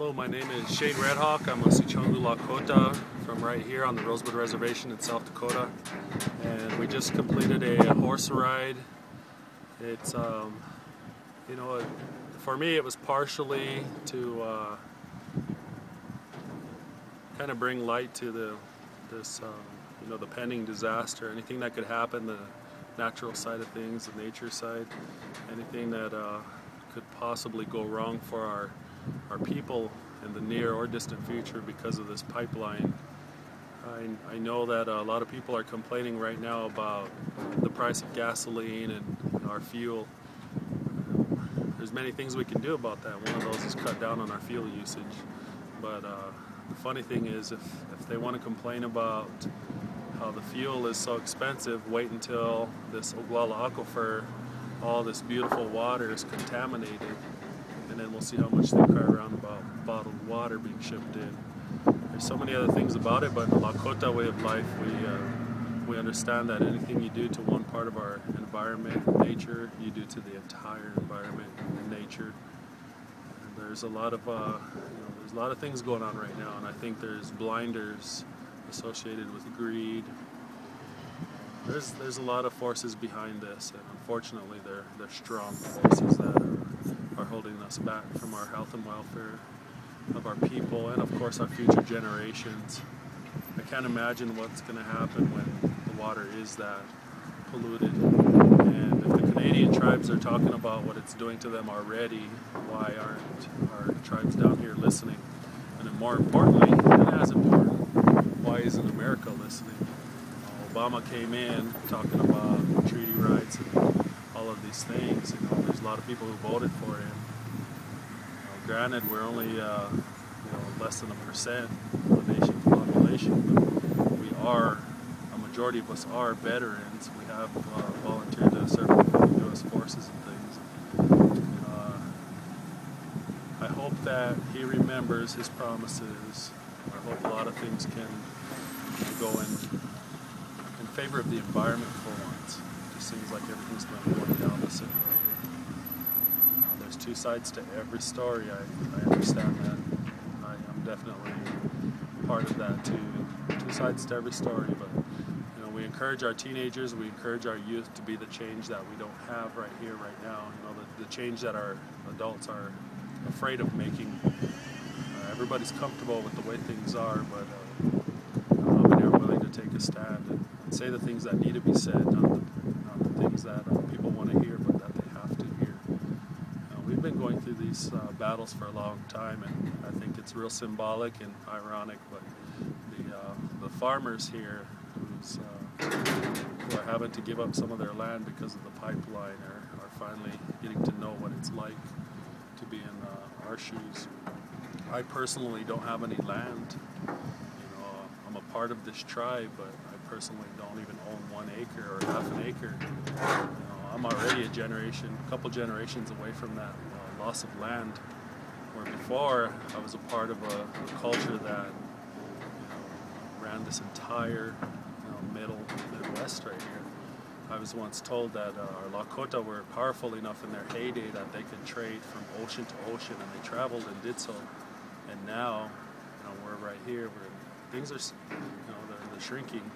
Hello, my name is Shane Redhawk. I'm a Sicangu Lakota from right here on the Rosebud Reservation in South Dakota, and we just completed a horse ride. It's you know, for me it was partially to kind of bring light to this you know, the pending disaster, anything that could happen, the natural side of things, the nature side, anything that could possibly go wrong for our people in the near or distant future because of this pipeline. I know that a lot of people are complaining right now about the price of gasoline and our fuel. There's many things we can do about that. One of those is cut down on our fuel usage. But the funny thing is, if they want to complain about how the fuel is so expensive, wait until this Ogallala Aquifer, all this beautiful water is contaminated, and then we'll see how much they cry around about bottled water being shipped in. There's so many other things about it, but in the Lakota way of life, we understand that anything you do to one part of our environment, nature, you do to the entire environment and nature. And there's a lot of you know, there's a lot of things going on right now, and I think there's blinders associated with greed. There's a lot of forces behind this, and unfortunately they're strong forces that are holding us back from our health and welfare of our people and of course our future generations. I can't imagine what's going to happen when the water is that polluted, and if the Canadian tribes are talking about what it's doing to them already, why aren't our tribes down here listening? And then more importantly, and as important, why isn't America listening? Obama came in talking about treaty rights and all of these things. You know, there's a lot of people who voted for him. Granted, we're only you know, less than 1% of the nation's population, but we are, a majority of us are veterans. We have volunteered to serve in the U.S. forces and things. I hope that he remembers his promises. I hope a lot of things can go in favor of the environment for once. It just seems like everything's going the opposite way. There's two sides to every story. I understand that. I'm definitely part of that too. Two sides to every story, but you know, we encourage our teenagers, we encourage our youth to be the change that we don't have right here, right now. You know, the change that our adults are afraid of making. Everybody's comfortable with the way things are, but how many are willing to take a stand and say the things that need to be said, not the things that people want to hear, but that they have to hear. We've been going through these battles for a long time, and I think it's real symbolic and ironic, but the farmers here who are having to give up some of their land because of the pipeline are finally getting to know what it's like to be in our shoes. I personally don't have any land. You know, I'm a part of this tribe, but I personally don't even own 1 acre or half an acre. You know, I'm already a couple generations away from that loss of land, where before I was a part of a culture that ran this entire Midwest right here. I was once told that our Lakota were powerful enough in their heyday that they could trade from ocean to ocean, and they traveled and did so. And now, you know, we're right here. Things are, you know, they're shrinking.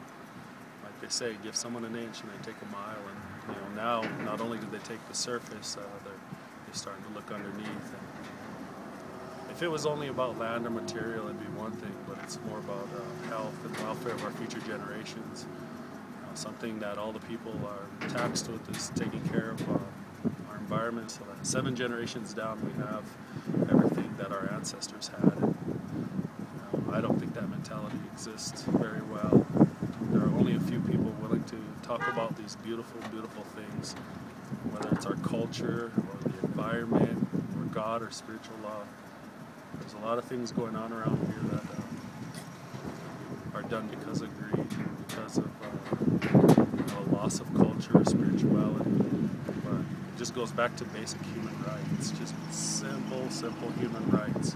Like they say, give someone an inch and they take a mile. And you know, now not only do they take the surface, they're starting to look underneath. And if it was only about land or material, it'd be one thing. But it's more about health and welfare of our future generations. Something that all the people are taxed with is taking care of our environment, so that 7 generations down we have everything that our ancestors had. And, I don't think that mentality exists very well. There are only a few people willing to talk about these beautiful, beautiful things, whether it's our culture or the environment or God or spiritual law. There's a lot of things going on around here that are done because of greed, because of a loss of culture or spirituality. But it just goes back to basic human rights, just simple human rights.